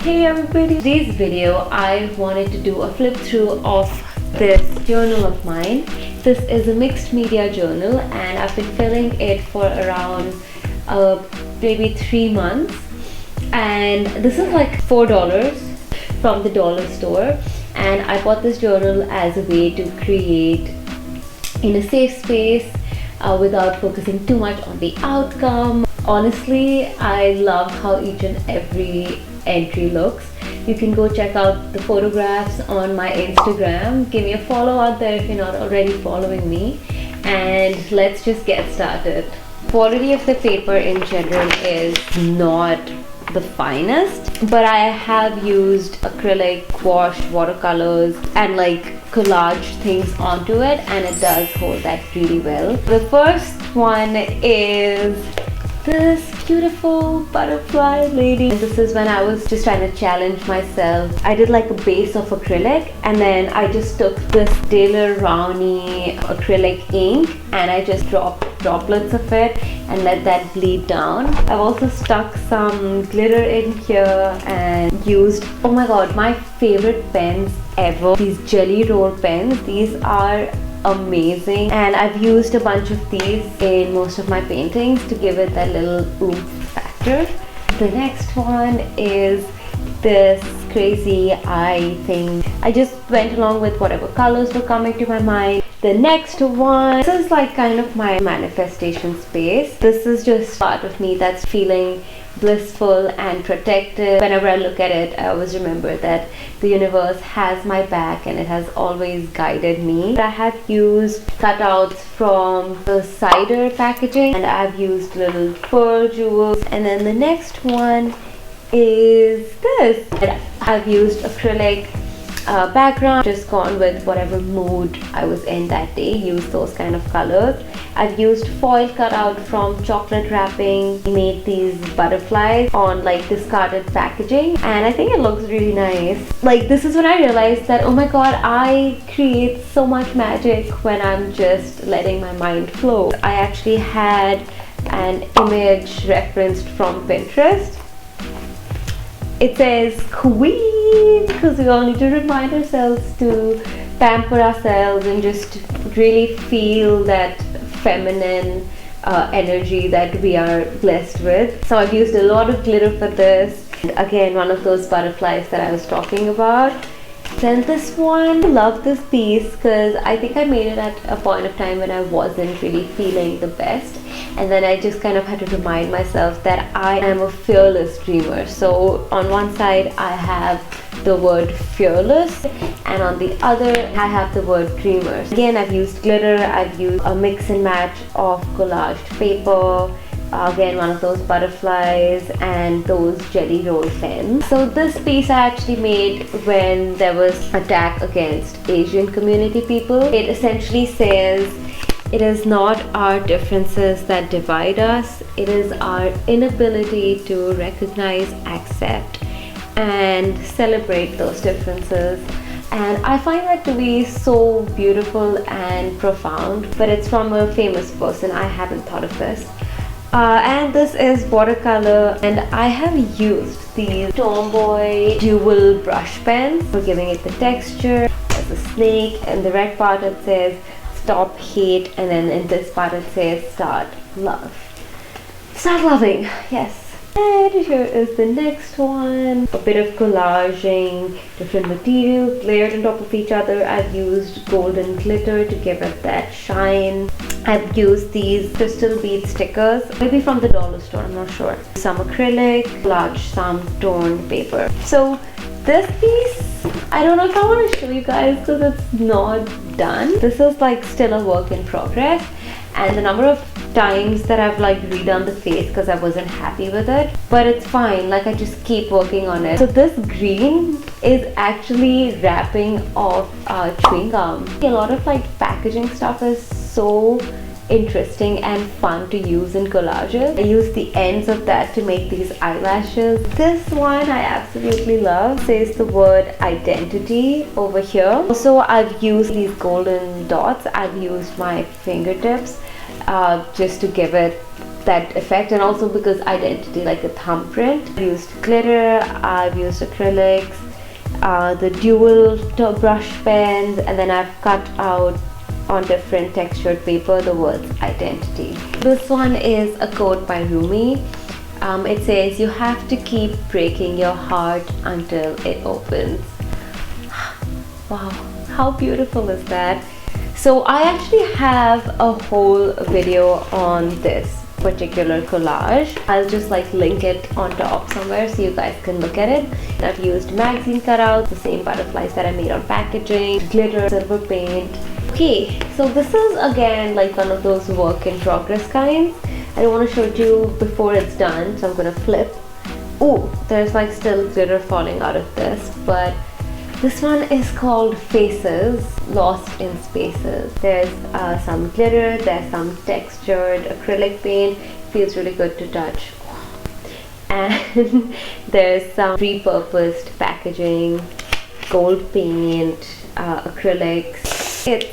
Hey everybody, today's video I wanted to do a flip through of this journal of mine. This is a mixed media journal and I've been filling it for around maybe 3 months, and this is like $4 from the dollar store, and I bought this journal as a way to create in a safe space without focusing too much on the outcome. Honestly, I love how each and every entry looks. You can go check out the photographs on my Instagram. Give me a follow out there if you're not already following me, and let's just get started. Quality of the paper in general is not the finest, but I have used acrylic, gouache, watercolors and like collage things onto it, and it does hold that really well. The first one is this beautiful butterfly lady. This is when I was just trying to challenge myself. I did like a base of acrylic, and then I just took this Daler Rowney acrylic ink and I just dropped droplets of it and let that bleed down. I've also stuck some glitter in here and used, oh my god, my favorite pens ever, these jelly roll pens. These are amazing, and I've used a bunch of these in most of my paintings to give it that little oomph factor. The next one is this crazy eye thing. I just went along with whatever colors were coming to my mind. The next one, this is like kind of my manifestation space. This is just part of me that's feeling blissful and protected. Whenever I look at it, I always remember that the universe has my back and it has always guided me. I have used cutouts from the cider packaging, and I've used little pearl jewels. And then the next one is this. I've used acrylic background, just gone with whatever mood I was in that day, use those kind of colors. I've used foil cutout from chocolate wrapping, made these butterflies on like discarded packaging, and I think it looks really nice. Like, this is when I realized that, oh my god, I create so much magic when I'm just letting my mind flow. I actually had an image referenced from Pinterest. It says queen, because we all need to remind ourselves to pamper ourselves and just really feel that feminine energy that we are blessed with. So I've used a lot of glitter for this. And again, one of those butterflies that I was talking about. Then this one, I love this piece because I think I made it at a point of time when I wasn't really feeling the best, and then I just kind of had to remind myself that I am a fearless dreamer. So on one side I have the word fearless, and on the other I have the word dreamer. Again, I've used glitter, I've used a mix and match of collaged paper, again one of those butterflies and those jelly roll pens. So this piece I actually made when there was attack against Asian community people. It essentially says, it is not our differences that divide us, it is our inability to recognize, accept and celebrate those differences. And I find that to be so beautiful and profound, but it's from a famous person. I haven't thought of this. And this is watercolor, and I have used these Tomboy dual brush pens for giving it the texture. There's a snake, and the red part it says stop hate, and then in this part it says start love. Start loving, yes. And here is the next one. A bit of collaging, different materials layered on top of each other. I've used golden glitter to give it that shine. I've used these crystal bead stickers, maybe from the dollar store, I'm not sure. Some acrylic, collage, some torn paper. So this piece, I don't know if I want to show you guys because it's not done. This is like still a work in progress, and the number of times that I've like redone the face because I wasn't happy with it, but it's fine, like I just keep working on it. So this green is actually wrapping off chewing gum. A lot of like packaging stuff is so interesting and fun to use in collages. I use the ends of that to make these eyelashes. This one I absolutely love. It says the word identity over here. Also, I've used these golden dots. I've used my fingertips just to give it that effect, and also because identity, like a thumbprint. I've used glitter, I've used acrylics, the dual brush pens, and then I've cut out on different textured paper the words identity. This one is a quote by Rumi. It says, "You have to keep breaking your heart until it opens." Wow, how beautiful is that? So I actually have a whole video on this particular collage. I'll just like link it on top somewhere so you guys can look at it. I've used magazine cutouts, the same butterflies that I made on packaging, glitter, silver paint. Okay, so this is again like one of those work in progress kinds. I don't want to show it to you before it's done, so I'm gonna flip. Oh, there's like still glitter falling out of this, but this one is called Faces, Lost in Spaces. There's some glitter, there's some textured acrylic paint, feels really good to touch. And there's some repurposed packaging, gold paint, acrylics. It's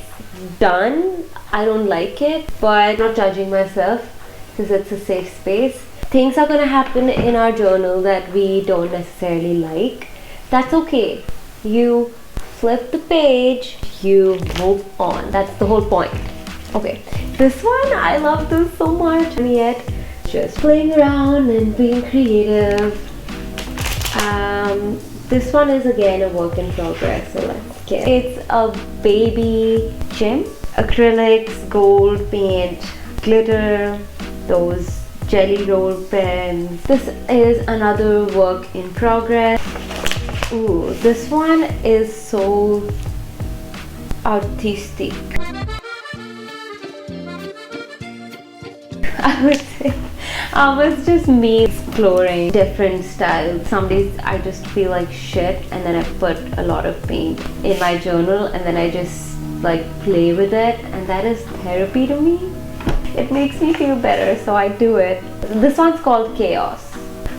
done. I don't like it, but I'm not judging myself because it's a safe space. Things are gonna happen in our journal that we don't necessarily like. That's okay. You flip the page, you move on. That's the whole point. Okay, this one, I love this so much. And yet, just playing around and being creative. This one is again a work in progress, so let's get it. It's a baby gym. Acrylics, gold paint, glitter, those jelly roll pens. This is another work in progress. Ooh, this one is so artistic. I would say it's just me exploring different styles. Some days I just feel like shit, and then I put a lot of paint in my journal, and then I just like play with it, and that is therapy to me. It makes me feel better, so I do it. This one's called Chaos.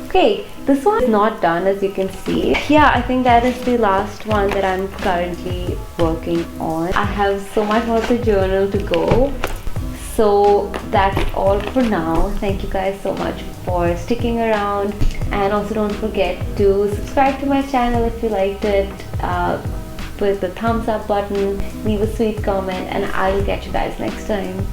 Okay, this one is not done, as you can see. Yeah, I think that is the last one that I'm currently working on. I have so much more of the journal to go. So that's all for now. Thank you guys so much for sticking around, and also don't forget to subscribe to my channel if you liked it. With the thumbs up button, leave a sweet comment, and I will catch you guys next time.